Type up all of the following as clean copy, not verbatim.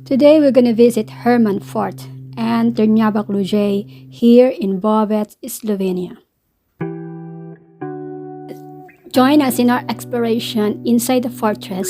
Today we're going to visit Herman Fort and Trdnjava Kluže here in Bovec, Slovenia. Join us in our exploration inside the fortress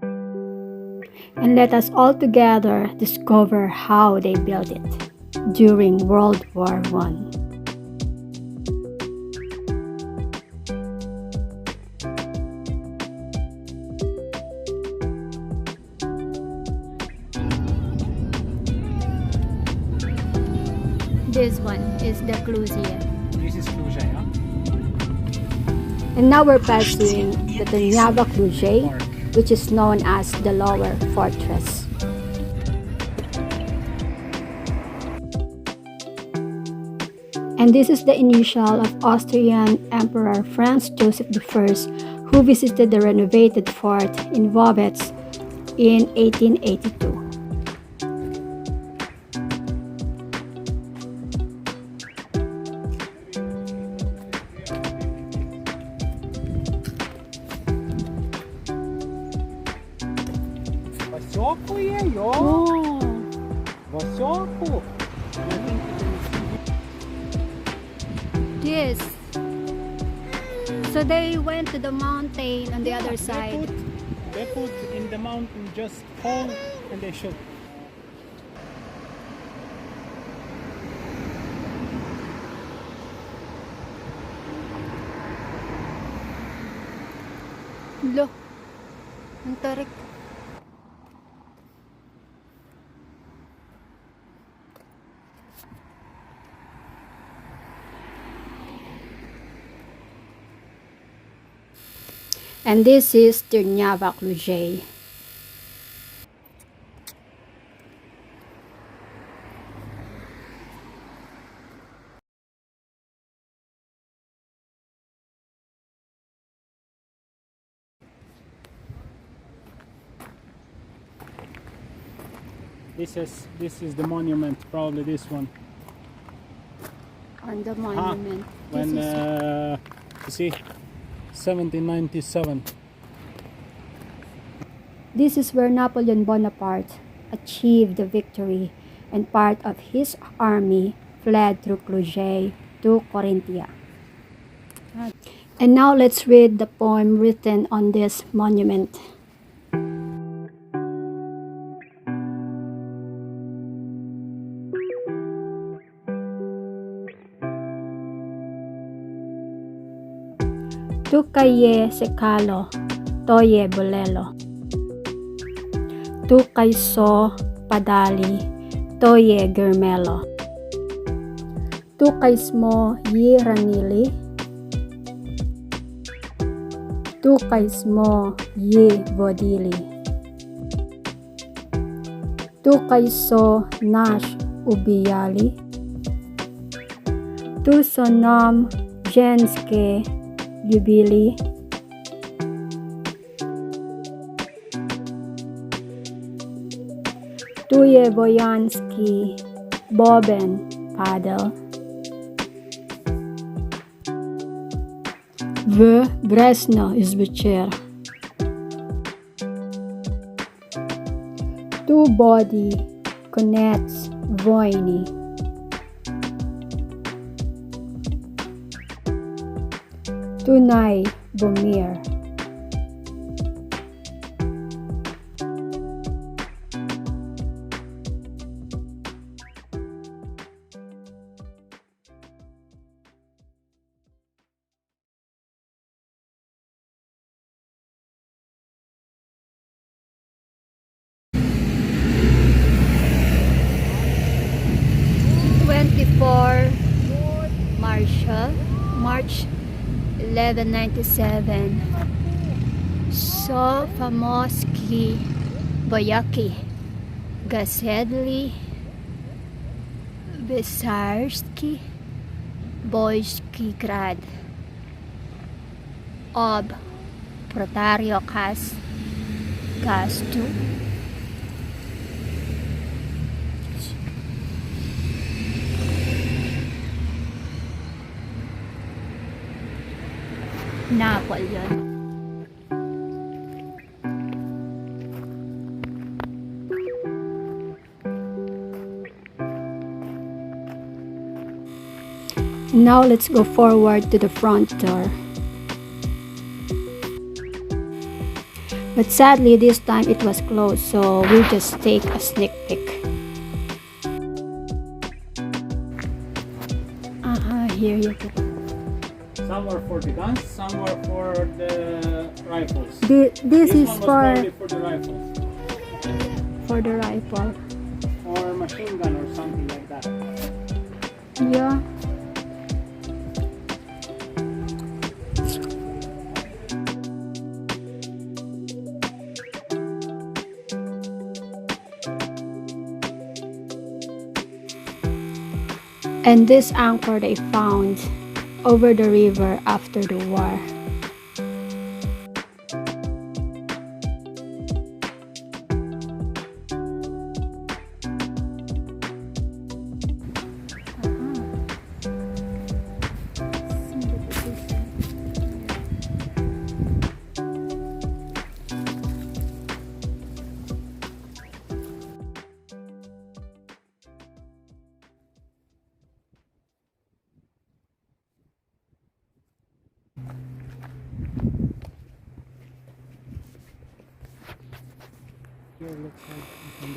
and let us all together discover how they built it during World War I. This one is the Kluže. This is Kluže, yeah? And now we're passing the Trdnjava Kluže, which is known as the Lower Fortress. And this is the initial of Austrian Emperor Franz Joseph I, who visited the renovated fort in Bovec in 1882. Високо є, йо! Високо! Yes. So they went to the mountain on the other side. They put in the mountain just fall and they shoot. Lo, ang tarik. And this is Trdnjava Kluže. This is the monument, probably this one. On the monument. When you see 1797. This is where Napoleon Bonaparte achieved the victory and part of his army fled through Kluže to Trdnjava. And now let's read the poem written on this monument. Tukaye sekalo, toye bolelo. Tukaiso padali, toye germelo. Tukaismo yi ranili. Tukaismo yi vodili. Tukaiso nash ubiyali. Tu sonom ženske Ljubili. Tu je vojanski boben padel. V Bresno zvečer. Tu bodi konec vojni. Tunaj bo mir. March 1197. So famoski voyaki Gasedli Vysarski Boyski grad ob protario kas gastu Napoleon. Now let's go forward to the front door. But sadly this time it was closed, so we'll just take a sneak peek. Here you go. Some were for the guns, some were for the rifles. This is one was for probably for the rifles. the rifle. Or machine gun or something like that. Yeah. And this anchor they found over the river after the war.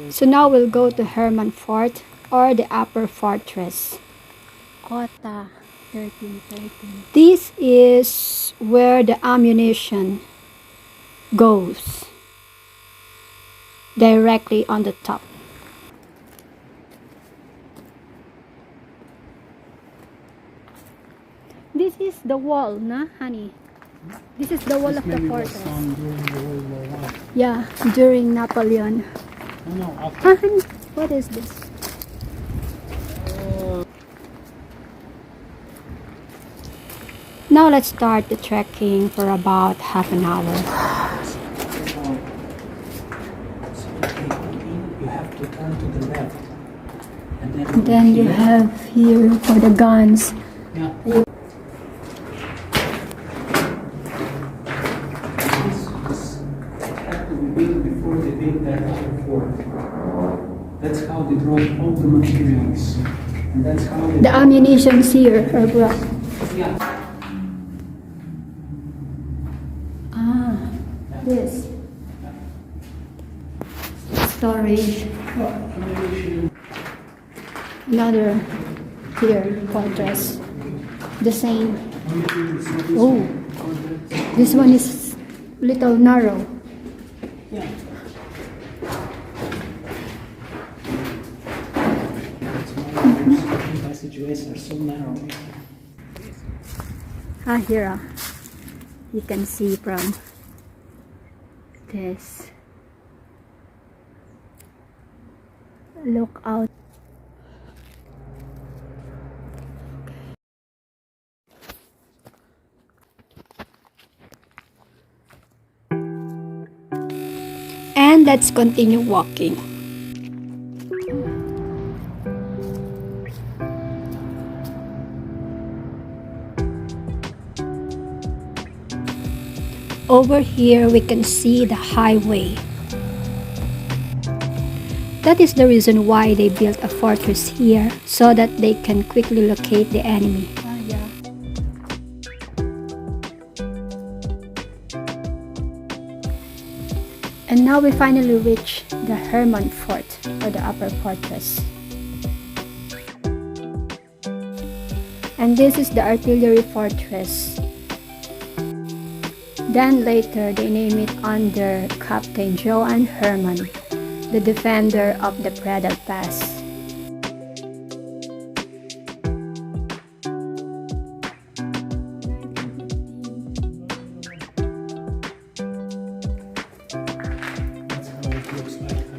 So now we'll go to Herman Fort or the Upper Fortress. Kuta 1313. This is where the ammunition goes, directly on the top. This is the wall, na, honey? This is the wall of the fortress. During the World War I. Yeah, during Napoleon. No, after. Ah, honey, what is this? Now let's start the trekking for about half an hour. You have to turn to the left. And then you have here for the guns. Yeah. This had to be built before they built their other fort. That's how they brought all the materials. And that's how they The ammunitions here are brought. Yeah. Ah, this. Storage. Another here fortress. The same. Oh, this one is little narrow. Yeah. Passageways are so narrow. Ah, here. You can see from this. Look out. And let's continue walking. Over here we can see the highway. That is the reason why they built a fortress here, so that they can quickly locate the enemy. Ah, yeah. And now we finally reach the Herman Fort, or the Upper Fortress. And this is the artillery fortress. Then later they name it under Captain Johann Herman, the defender of the Predel Pass. That's how it looks like.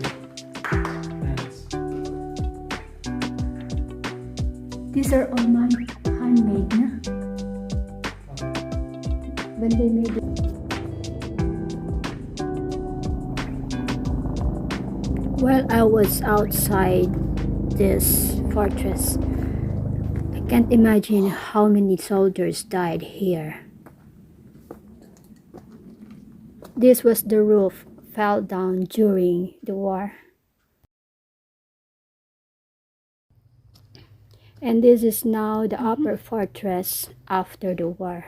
These are all handmade, na? When they made it. While I was outside this fortress, I can't imagine how many soldiers died here. This was the roof fell down during the war. And this is now the upper fortress after the war.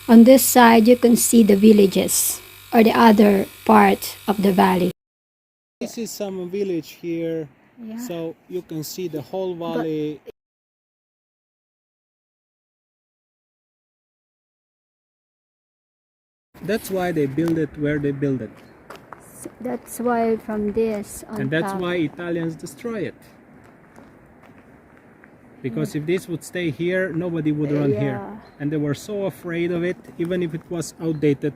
On this side, you can see the villages or the other part of the valley. This is some village here, Yeah. so you can see the whole valley. That's why they build it where they build it. That's why from this on And that's top, why Italians destroy it. Because if this would stay here, nobody would run here. Yeah. And they were so afraid of it, even if it was outdated.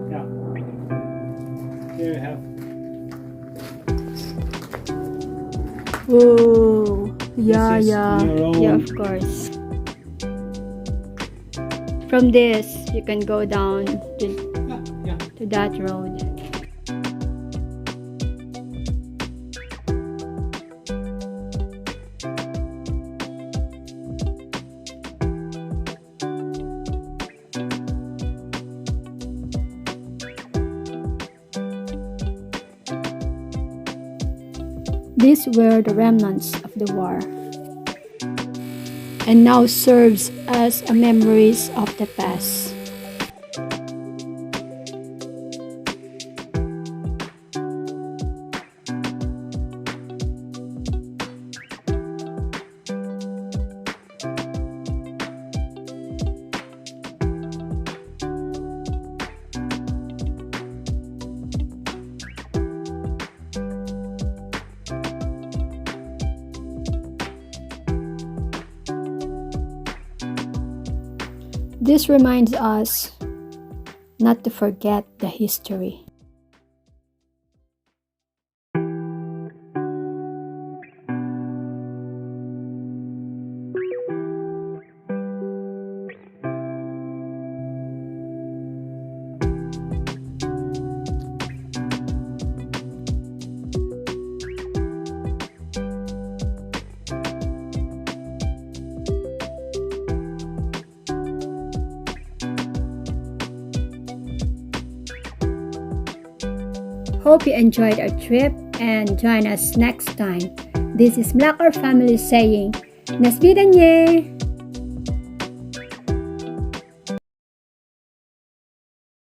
Yeah. Here you have. Oh, yeah, This is yeah, your own. yeah, of course. From this, you can go down Yeah. to that road. These were the remnants of the war, and now serves as a memories of the past. This reminds us not to forget the history. Hope you enjoyed our trip and join us next time. This is Mlakar family saying, Nas Vidanje!